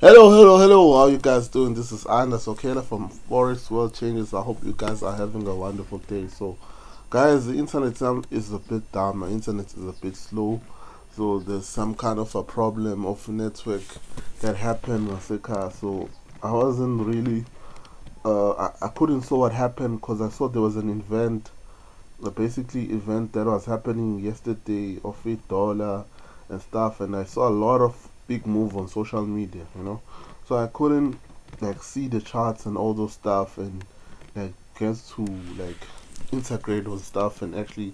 Hello. How you guys doing? This is Ayanda Sokhela from Forex World Changes. I hope you guys are having a wonderful day. So, guys, the internet is a bit down. My internet is a bit slow. So there's some kind of a problem of network that happened with the car. So I wasn't really. I couldn't saw what happened because I saw there was an event, basically event that was happening yesterday of $8 and stuff, and I saw a lot of big move on social media. So I couldn't like see the charts and all those stuff and like get to like integrate those stuff and actually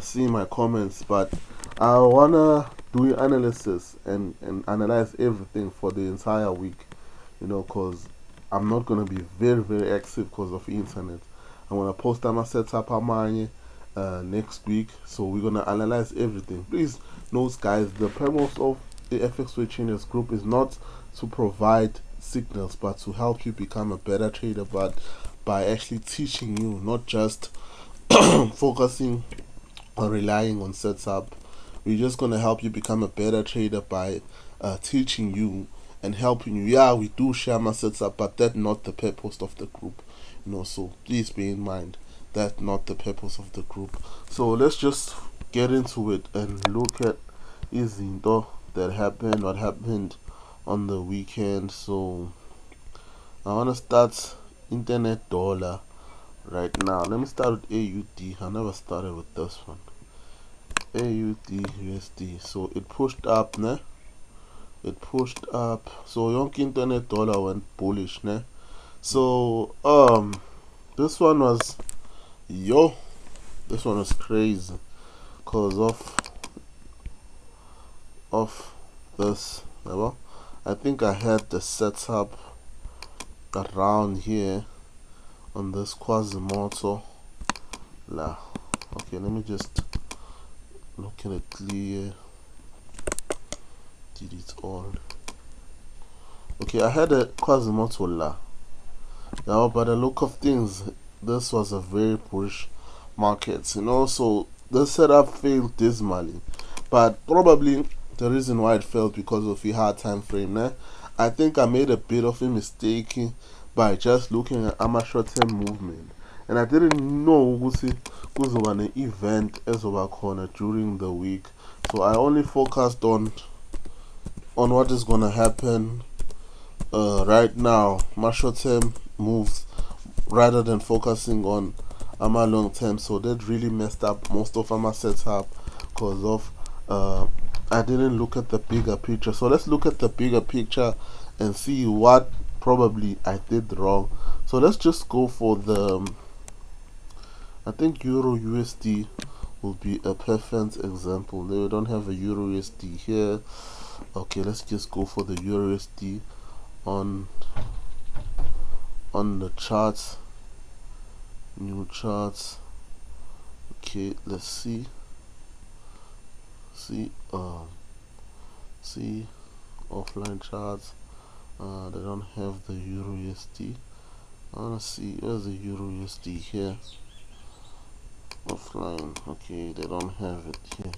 see my comments. But I wanna do analysis and analyze everything for the entire week, because I'm not gonna be very active because of the internet. I'm gonna post my setup amanye next week, so we're gonna analyze everything. Please note, guys, the purpose of the FX Traders group is not to provide signals, but to help you become a better trader. But by actually teaching you, not just focusing or relying on setup. We're just gonna help you become a better trader by teaching you and helping you. Yeah, we do share my setup, but that's not the purpose of the group. So please bear in mind that's not the purpose of the group. So let's just get into it and look at izinto that happened, what happened on the weekend. So I wanna start internet dollar right now. Let me start with AUD. I never started with this one. AUD USD. So it pushed up, ne? It pushed up. So yonke internet dollar went bullish, ne? So this one was this one was crazy because of this. I think I had the setup around here on this Quasimodo. Okay, let me just look at it clear. Delete all. Okay, I had a Quasimodo now, by the look of things, this was a very bullish market, so the setup failed dismally, but probably the reason why it failed because of the hard time frame. I think I made a bit of a mistake by just looking at my short-term movement, and I didn't know ukuthi kuzoba an event ezoba khona during the week, so I only focused on what is gonna happen right now, my short-term moves, rather than focusing on my long-term. So that really messed up most of my setup because of I didn't look at the bigger picture. So let's look at the bigger picture and see what probably I did wrong. So let's just go for the I think Euro USD will be a perfect example. We don't have a Euro USD here. Okay, let's just go for the Euro USD on the charts, new charts. Okay, let's see offline charts. They don't have the Euro USD. I wanna see where's the Euro USD here. Offline. Okay, they don't have it here.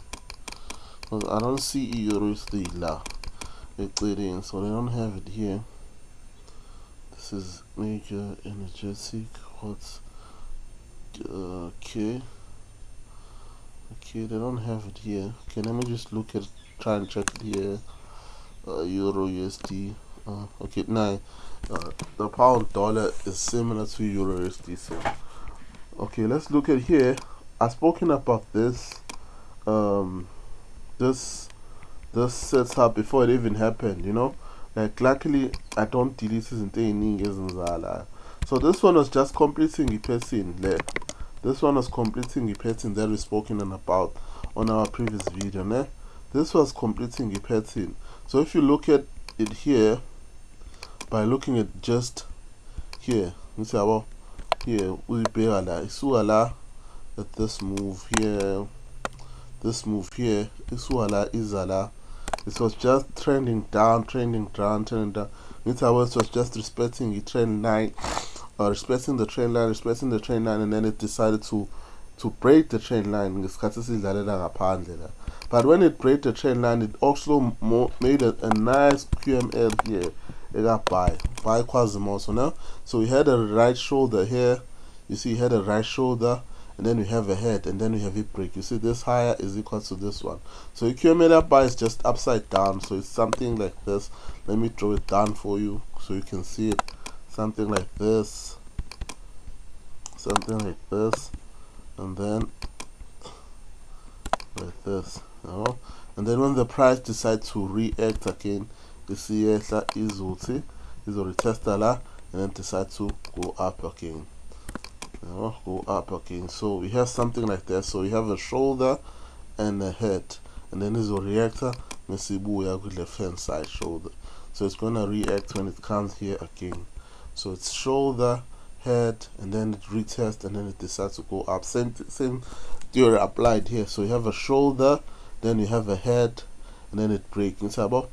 I don't see Euro USD la. So they don't have it here. This is major energetic. What's okay, they don't have it here. Okay, let me just try and check it here. Euro USD. Okay, now the pound dollar is similar to Euro USD. So okay, let's look at here. I've spoken about this this setup before it even happened. Like luckily I don't delete izinto eziningi ezenzala. So this one was just completing the pattern. This one was completing the pattern that we spoken about on our previous video. This was completing the pattern. So if you look at it here, by looking at just here, you see about here we bear that this move here, Izala. It was just trending down. It was just respecting the trend line, respecting the trend line, and then it decided to break the trend line. But when it break the trend line, it also made a nice QML here it got buy quasimoto now. So we had a right shoulder here. You see, we had a right shoulder, and then we have a head, and then we have a break. You see, this higher is equal to this one. So accumulator bar is just upside down, so it's something like this. Let me draw it down for you so you can see it. Something like this, and then like this, you know? And then when the price decides to react again, you see here is retest la, and then decide to go up again, you know, go up again. So we have something like that. So we have a shoulder and a head, and then is a reactor with left hand side shoulder. So it's gonna react when it comes here again. So it's shoulder, head, and then it retest, and then it decides to go up. Same theory applied here. So you have a shoulder, then you have a head, and then it breaks. It's about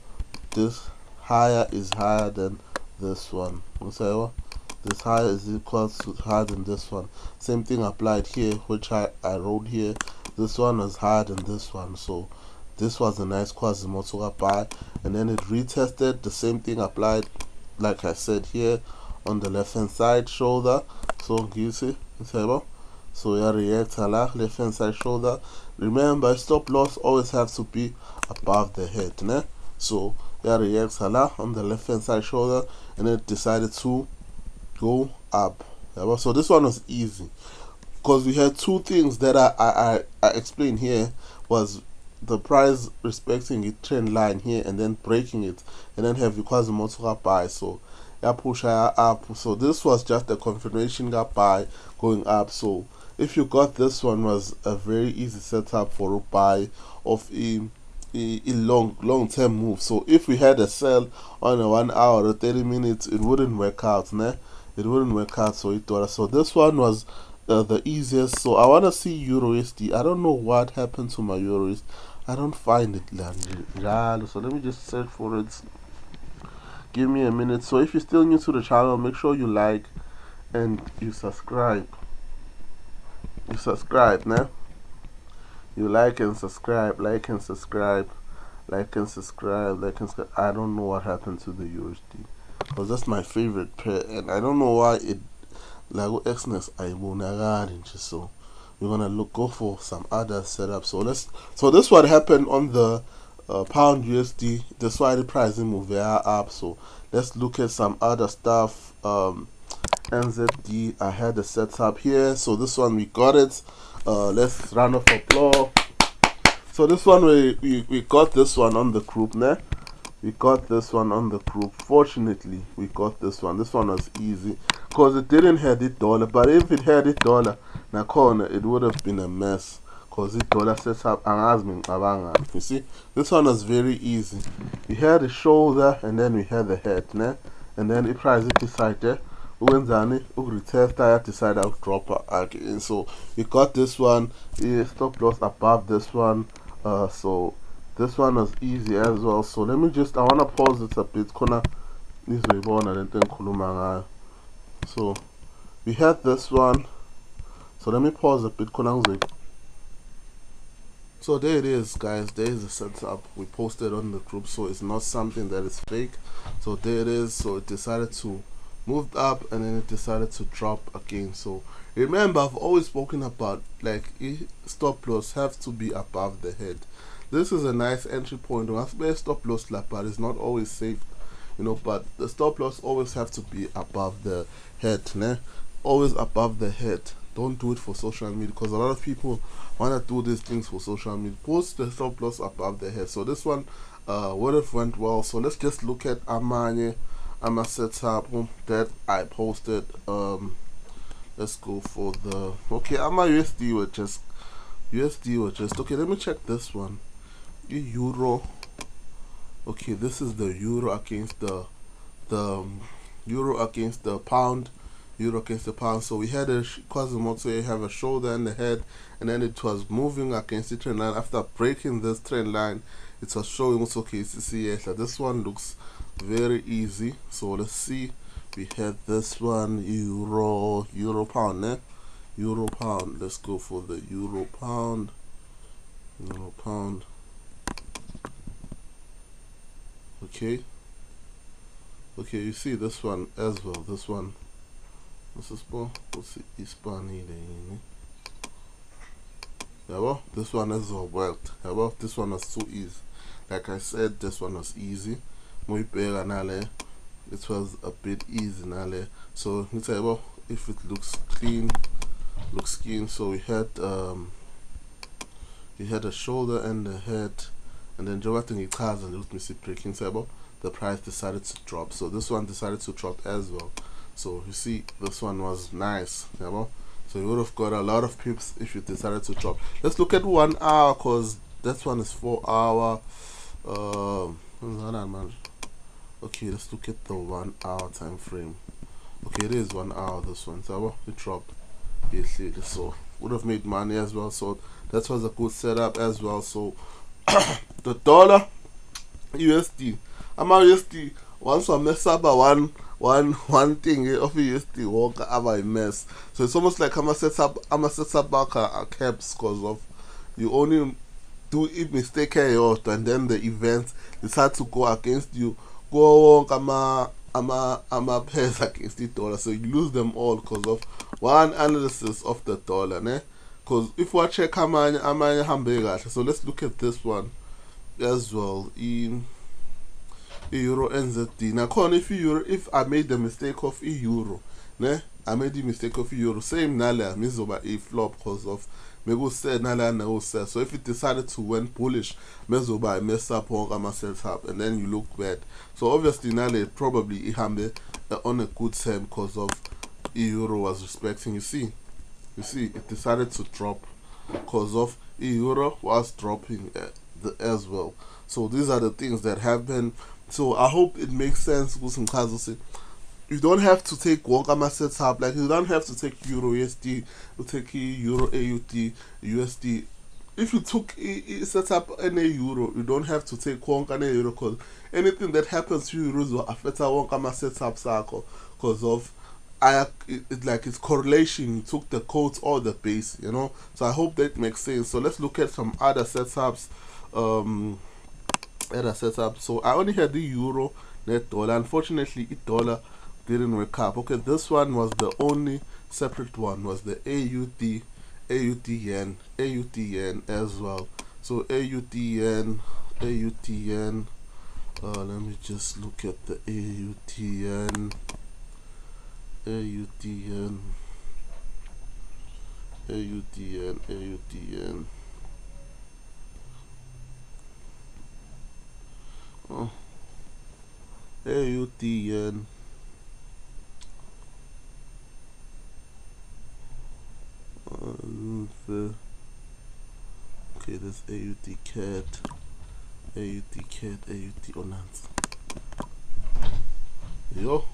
this higher is higher than this one. This higher is equal to higher than this one. Same thing applied here, which I wrote here. This one was higher than this one. So this was a nice quasimoto buy, and then it retested. The same thing applied, like I said here, on the left hand side shoulder. So you see, so yeah, reactor left hand side shoulder. Remember, stop loss always have to be above the head, né? So yeah, reactor on the left hand side shoulder, and it decided to go up. So this one was easy because we had two things that I explained here. Was the price respecting its trend line here and then breaking it, and then have quasimoto buy. So yeah, push up. So this was just a confirmation gap buy going up. So if you got this one, was a very easy setup for a buy of a long term move. So if we had a sell on a 1 hour or 30 minutes, it wouldn't work out, né? It wouldn't work out. So so this one was the easiest. So I want to see Euro USD. I don't know what happened to my Euro USD. I don't find it. So let me just search for it. Give me a minute. So if you're still new to the channel, make sure you like and you subscribe. Now you like and subscribe. I don't know what happened to the USD, because that's my favorite pair, and I don't know why it like Xness I won't. So we're gonna go for some other setup. So this what happened on the pound USD. That's why the price move up. So let's look at some other stuff. NZD, I had a setup here. So this one we got it. Let's round of applause. So this one we got this one on the group, né? We got this one on the group. Fortunately, we got this one. This one was easy because it didn't have it dollar. But if it had it dollar, na corner, it would have been a mess. Because it dollar sets up and you see, this one was very easy. We had the shoulder and then we had the head, né? And then it price it decided uwenzani retest I decide I'll drop again. So we got this one. Stop loss above this one. So this one was easy as well. So let me I wanna pause it a bit. So we had this one. So let me pause a bit. So there it is, guys. There is a setup we posted on the group. So it's not something that is fake. So there it is. So it decided to move up and then it decided to drop again. So remember, I've always spoken about like stop loss have to be above the head. This is a nice entry point. Stop loss but it's not always safe, you know, but the stop loss always have to be above the head, né? Always above the head. Don't do it for social media, because a lot of people want to do these things for social media. Post the stop loss above the head. So this one would have went well. So let's just look at Amanye setup that I posted. Let's go for the USD were just okay. Let me check this one. Euro. Okay, this is the euro against the euro against the pound. Euro against the pound. So we had a quasimoto. You have a shoulder and the head, and then it was moving against the trend line. After breaking this trend line, it was showing also this one looks very easy. So let's see. We had this one euro pound, né? Euro pound. Let's go for the euro pound. Pound. Okay. Okay, you see this one as well. This one, this is this one as well worked. This one was so easy. Like I said, this one was easy. It was a bit easy nale. So if it looks clean, so we had a shoulder and a head, and then Jovating cars and let me see breaking table. The price decided to drop, so this one decided to drop as well. So you see, this one was nice, so you would have got a lot of pips if you decided to drop. Let's look at 1 hour, cause that one is 4 hour. Okay, let's look at the 1 hour time frame. Okay, it is 1 hour. This one, so it dropped. Yes, so would have made money as well. So that was a good setup as well. So the dollar USD, I'm USD. Once I mess up one thing of USD, walk a mess. So it's almost like I'm a set up back a caps because of you only do a mistake here, and then the event decide to go against you. Go I'm pairs against the dollar, so you lose them all because of one analysis of the dollar, ne? Because if we check amanye hambe kahle, so let's look at this one as well. In Euro NZD. Now, if I made the mistake of euro, ne? I made the mistake of euro. Same nala mizoba a flop because of Mego said nala no said. So if it decided to went bullish, mezoba mess up or set up, and then you look bad. So obviously nala probably ihambe on a good term because of euro was respecting. You see, it decided to drop because of euro was dropping as well. So these are the things that happen. So I hope it makes sense. You don't have to take Wakama setup, like you don't have to take Euro USD, you take Euro AUD, USD. If you took set up any Euro, you don't have to take Wakama Euro because anything that happens to Euros will affect Wakama setup cycle because of it's correlation. You took the quote or the base, So I hope that makes sense. So let's look at some other setups. So I only had the euro, net dollar. Unfortunately, dollar didn't work up. Okay, this one was the only separate one, was the AUD yen as well. So AUD yen. Let me just look at the AUD yen. Oh, AUD yen. Okay, there's AUD CAD, AUD Onans. Yo,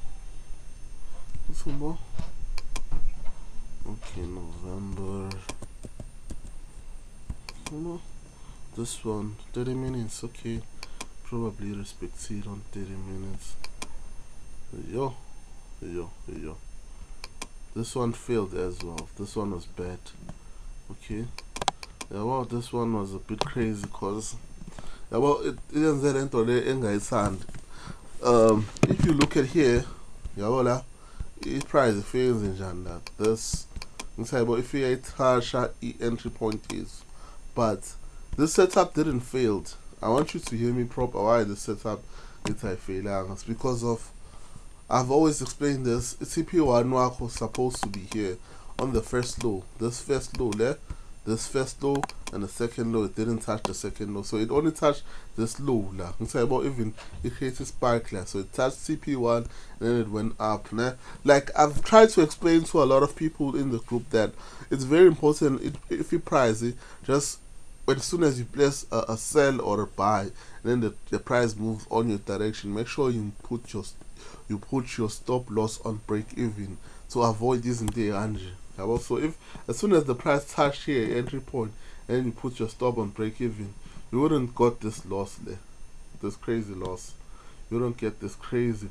what's more? Okay, November. This one, 30 minutes. Okay, probably respect it on 30 minutes. Yo. This one failed as well. This one was bad. Okay. Yeah, well, this one was a bit crazy because it didn't enter the hand. If you look at here, it price fails in Janda. This if you entry point is, but this setup didn't fail. I want you to hear me proper. Why the setup did I fail? It's because of I've always explained this. CP1 was supposed to be here on the first low. This first low there, this first low, and the second low. It didn't touch the second low, so it only touched this low. Even it created spike there, so it touched CP1 and then it went up. Like I've tried to explain to a lot of people in the group that it's very important if you price it, just as soon as you place a sell or a buy, and then the price moves on your direction, make sure you put your stop loss on break even to avoid using the Angie. So if as soon as the price touch here entry point and you put your stop on break even, you wouldn't got this loss there, this crazy loss. You don't get this crazy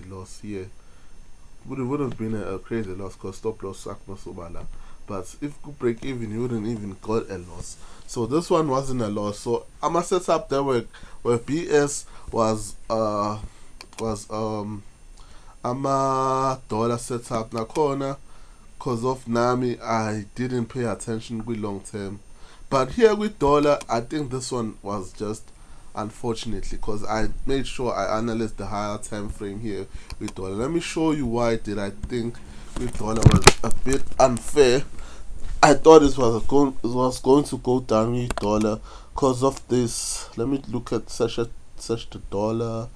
loss here. It would have been a crazy loss because stop loss suck so bad. But if you break even, you wouldn't even got a loss. So this one wasn't a loss. So I'm a setup there where BS was was ama-dollar setup nakhona. Because of Nami, I didn't pay attention with long term. But here with dollar, I think this one was just unfortunately, because I made sure I analyzed the higher time frame here with dollar. Let me show you why did I think with dollar was a bit unfair. I thought it was going to go down with dollar because of this. Let me look at search the dollar.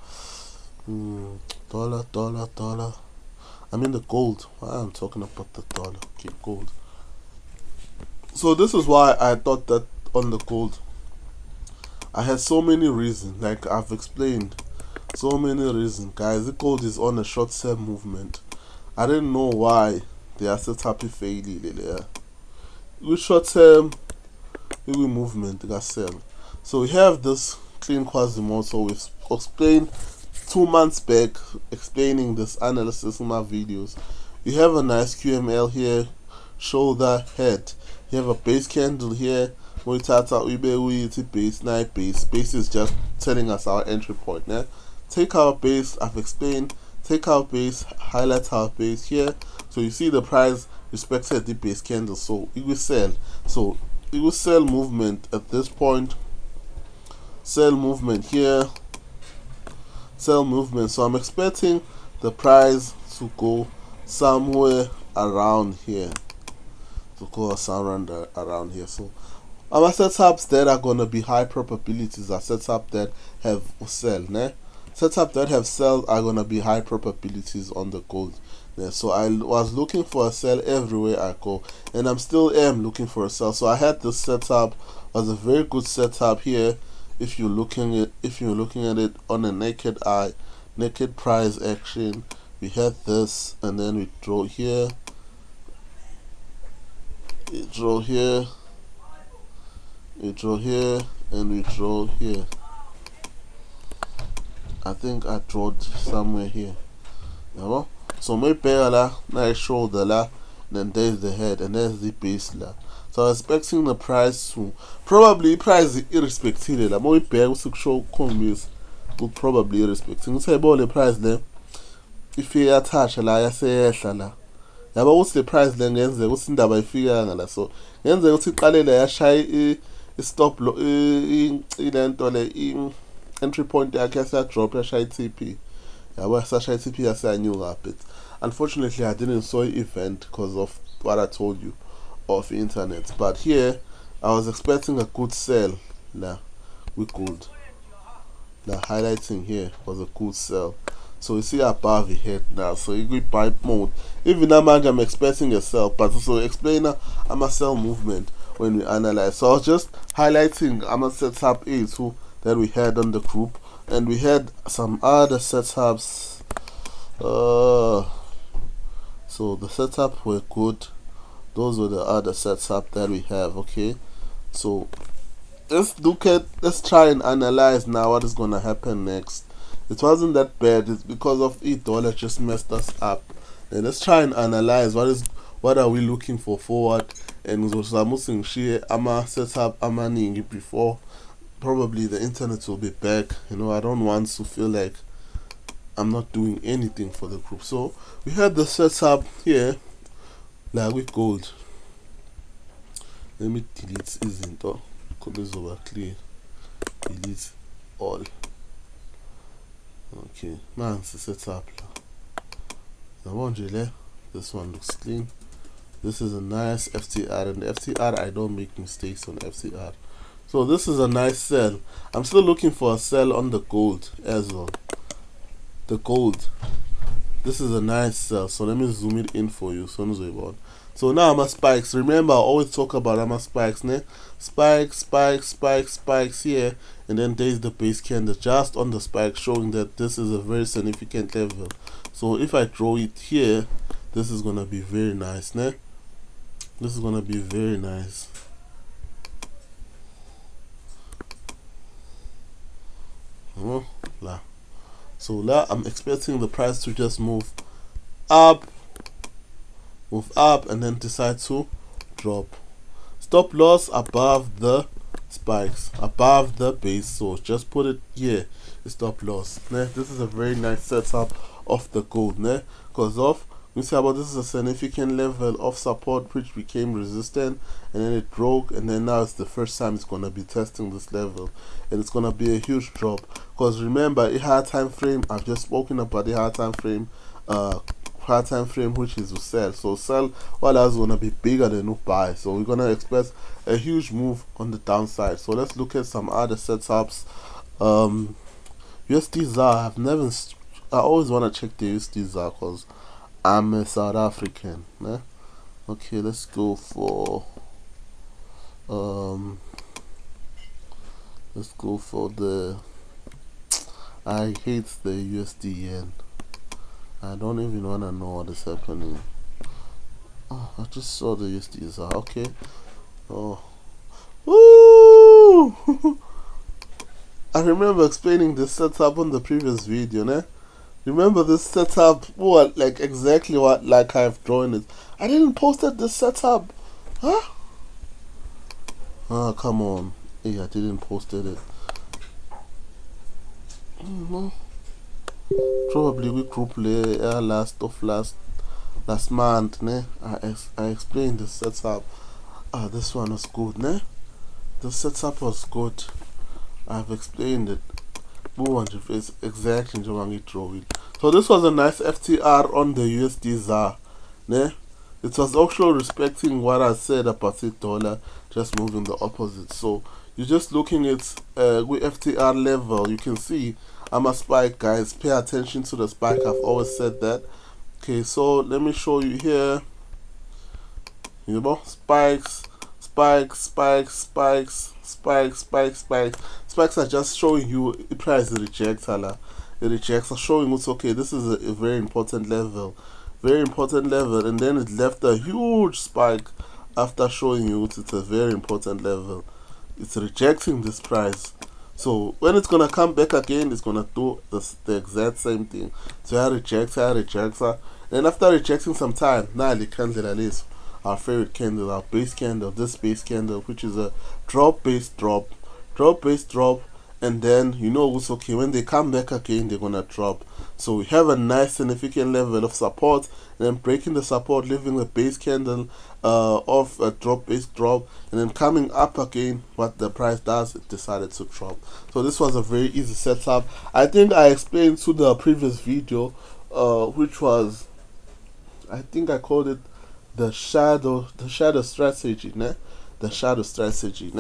Dollar. I mean the gold. Why I'm talking about the dollar. Okay, gold. So this is why I thought that on the gold. I had so many reasons, like I've explained. So many reasons, guys. The gold is on a short term movement. I didn't know why they are set happy failure. With short term movement, they sell. So we have this clean Quasimodo. So we've explained 2 months back explaining this analysis in my videos. You have a nice QML here, shoulder, head. You have a base candle here. Base is just telling us our entry point. Yeah? Take our base, I've explained. Take our base, highlight our base here. So you see the price respected the base candle. So it will sell. So it will sell movement at this point. Sell movement here. Sell movement. So I'm expecting the price to go somewhere around here. To go somewhere around here. So our setups that are gonna be high probabilities are setups that have sell. Né? Setups that have sell are gonna be high probabilities on the gold. Yeah, so I was looking for a sell everywhere I go, and I'm still looking for a sell. So I had this setup, was a very good setup here. If you're looking at it on a naked eye, naked price action, we had this, and then we draw here, and we draw here. I think I drawed somewhere here. Yeah, so my pair la, nice shoulder la, then there's the head, and there's the base la. So I was expecting the price to probably price irrespective la. My pair was to show conviews would probably irrespective. Say about the price there. If you attach la, I say la. Yaba what's the price then ngenze ukuthi indaba ifika ngala so ngenze ukuthi iqalele yashaya stop ilento le entry point yakhe yasa drop yashaya TP yabo yashaya TP yasanyuka a bit. Unfortunately I didn't saw the event because of what I told you of the internet, but here I was expecting a good sell la with gold. The highlighting here was a good sell. So you see above the head now. So you go buy mode. Even now, I'm expecting a sell, but also explain I'm a sell movement when we analyze. So I was just highlighting I'm a setup A2 that we had on the group, and we had some other setups. So the setup were good. Those were the other setup that we have. Okay, so let's try and analyze now what is gonna happen next. It wasn't that bad. It's because of dollar just messed us up. Then let's try and analyze what are we looking for forward, and uzosamusing share ama setup amaningi before probably the internet will be back. I don't want to feel like I'm not doing anything for the group. So we had the setup here like with gold. Let me delete izinto because over clear. Delete all. Okay, man, it's a setup. This one looks clean. This is a nice FTR, and FTR I don't make mistakes on FTR. So this is a nice sell. I'm still looking for a sell on the gold as well. The gold. This is a nice sell. So let me zoom it in for you. So now I'm a spikes. Remember, I always talk about I'm a spikes, ne? Spikes here, and then there's the base candle just on the spike, showing that this is a very significant level. So if I draw it here, this is gonna be very nice, ne? This is gonna be very nice. So now I'm expecting the price to just move up, and then decide to drop. Stop loss above the spikes above the base, so just put it here, stop loss. This is a very nice setup of the gold, because of we see about this is a significant level of support which became resistant, and then it broke, and then now it's the first time it's gonna be testing this level, and it's gonna be a huge drop. Because remember, a higher time frame, I've just spoken about the higher time frame, which is to sell. So sell while that's gonna be bigger than to buy. So we're gonna expect a huge move on the downside. So let's look at some other setups. USD ZAR, I always wanna check the USD ZAR because I'm a South African. Okay, let's go for the I hate the USD yen. I don't even wanna know what is happening. Oh, I just saw the USD ZAR. Okay. Oh. Woo! I remember explaining this setup on the previous video, Remember this setup? What, like exactly what, like I've drawn it. I didn't post this setup. Huh? Ah, come on. Hey, I didn't post it. Probably we group last month, I explained the setup. This one was good, The setup was good. I've explained it. Exactly. So this was a nice FTR on the USD ZAR, It was actually respecting what I said about the dollar, just moving the opposite. So you're just looking at with FTR level. You can see I'm a spike, guys. Pay attention to the spike. I've always said that. Okay, so let me show you here. Spikes. Spikes are just showing you a price rejector. The rejects are showing us, okay, this is a very important level, and then it left a huge spike after showing you it's a very important level. It's rejecting this price. So when it's gonna come back again, it's gonna do the exact same thing. So I reject, and after rejecting some time, now the candle at least our favorite candle, our base candle, this base candle, which is a drop base drop, and then it's okay, when they come back again they're gonna drop. So we have a nice significant level of support, and then breaking the support, leaving the base candle of a drop base drop, and then coming up again. What the price does, it decided to drop. So this was a very easy setup. I think I explained to the previous video, which was, I think I called it the shadow strategy, the shadow strategy,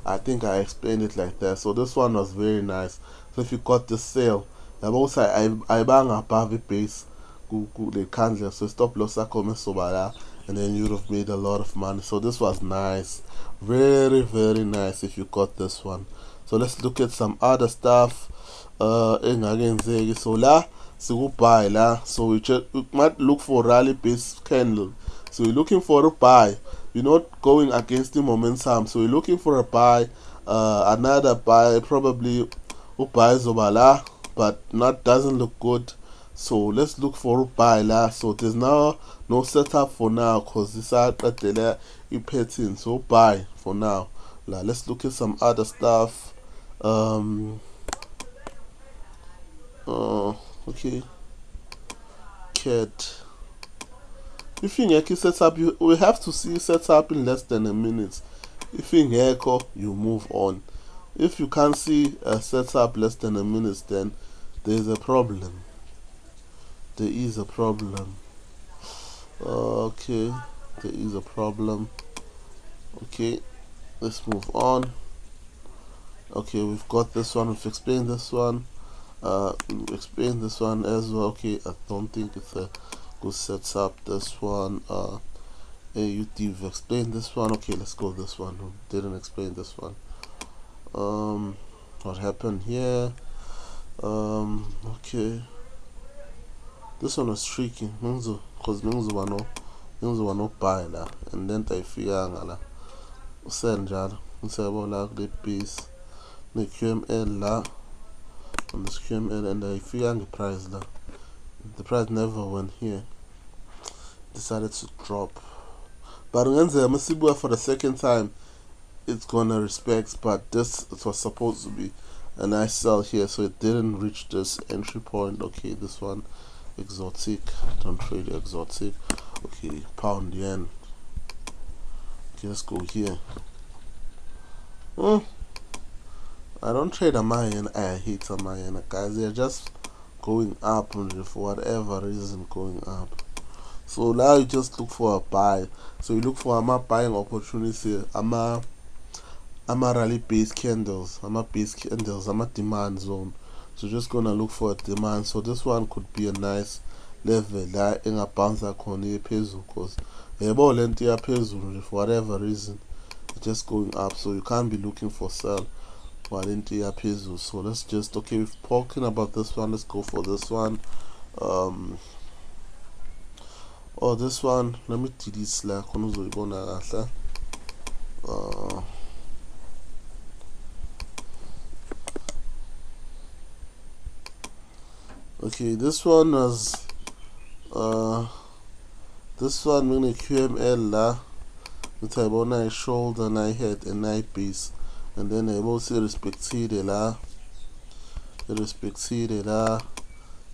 I think I explained it like that. So this one was very nice. So if you got the sale, also I bang above the base, the candle, so stop loss and then you'd have made a lot of money. So this was nice, very very nice if you got this one. So let's look at some other stuff. So la buy la, so we might look for rally based candle. So you're looking for a buy, you're not going against the momentum, so you're looking for a buy, another buy, probably buy zobala, but not doesn't look good. So let's look for a buy la. So there's now no setup for now because this are the pattern. So buy for now la. Let's look at some other stuff. Okay, cat. If you set up, we have to see set up in less than a minute. If you you move on. If you can't see a setup less than a minute, then there's a problem. There is a problem. Okay, there is a problem. Okay, let's move on. Okay, we've got this one. We've explained this one. We've explained this one as well. Okay, I don't think it's a good setup. This one. You've explained this one. Okay, let's go this one. We didn't explain this one. What happened here? Okay, this one was tricky because mengu no buy la, and then tayifika ngala usel njalo usebo la kule piece ne QML la, on this QML, and tayifika nge price la. The price never went here, decided to drop. But ngenzeka masibuya for the second time, it's gonna respect, but this, it was supposed to be a nice sell here, so it didn't reach this entry point. Okay, this one exotic, don't trade exotic. Okay, pound yen. Okay, let's go here. I don't trade a yen. I hate a yen, guys. They're just going up for whatever reason, going up. So now you just look for a buy. So you look for a buying opportunity. I'm a rally based candles. I'm a demand zone. So just gonna look for a demand. So this one could be a nice level la engabhansa khona iphezulu, because yebo lento iyaphezulu for whatever reason, it's just going up. So you can't be looking for sell while into iyaphezulu. So let's just, okay, we've spoken about this one. Let's go for this one. This one, let me delete la khona uzoyibona kahle. Okay, this one was this one mine QML la, ukuthi ayibona i-shoulder na-head and na-base, and then ayibona irespectile la,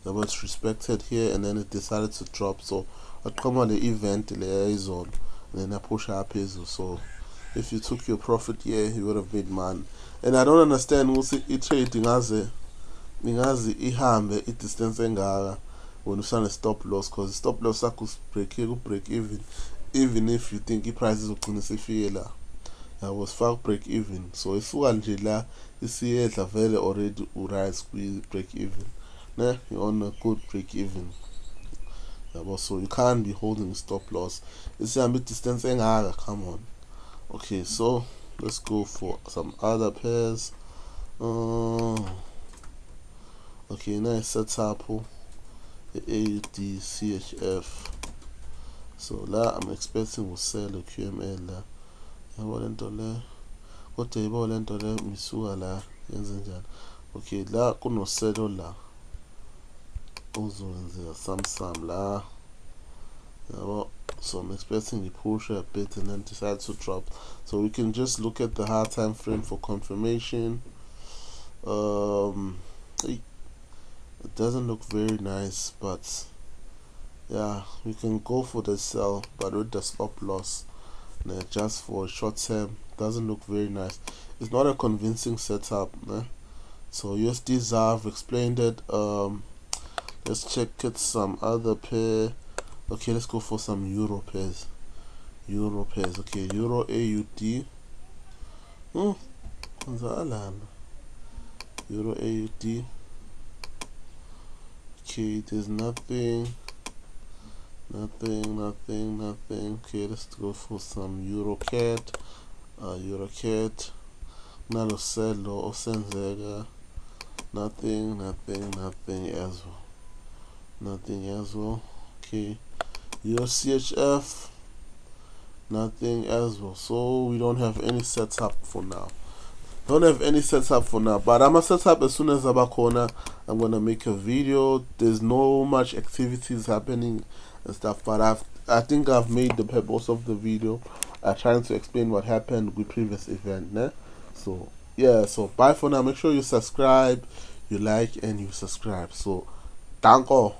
yabo it's respected here, and then it decided to drop. So aqhama le event leya izolo, and then apusha phezulu. So if you took your profit here, you would have made money. And I don't understand ukuthi i-trade ingazi ihambe i-distance engaka when usane stop loss, because stop loss sakho break even if you think i-price izogcina isifike la, yabo sifaka break even. So isuka nje la isiyedla vele already urise kwi-break even, ne, you're on a good break even, yabo. So you can't be holding stop loss isihambe i-distance engaka, come on. Okay, so let's go for some other pairs. Okay, nice setup, AUD CHF. So la I'm expecting we'll sell a QML la, yabo lento le, kodwa yabo lento le misuka la yenze njani. Okay, la kuno sell la uzowenzeka some la, yabo. So I'm expecting the push a bit and then decide to drop. So we can just look at the hard time frame for confirmation. It doesn't look very nice, but yeah, we can go for the sell, but with the stop loss, just for a short term. Doesn't look very nice. It's not a convincing setup, So USD ZAR, I've explained it. Let's check it some other pair. Okay, let's go for some Euro pairs. Okay, Euro AUD. Euro AUD. Okay, there's nothing. Okay, let's go for some EuroCAD. EuroCAD. Nalo selo osenzeka. Nothing as well. Okay, Euro CHF. Nothing as well. So we don't have any setup for now. But I'm gonna set up as soon as Abakona. I'm gonna make a video. There's no much activities happening and stuff, but I think I've made the purpose of the video. Trying to explain what happened with previous event, né? So yeah, so bye for now. Make sure you subscribe, you like, and you subscribe. So thank you.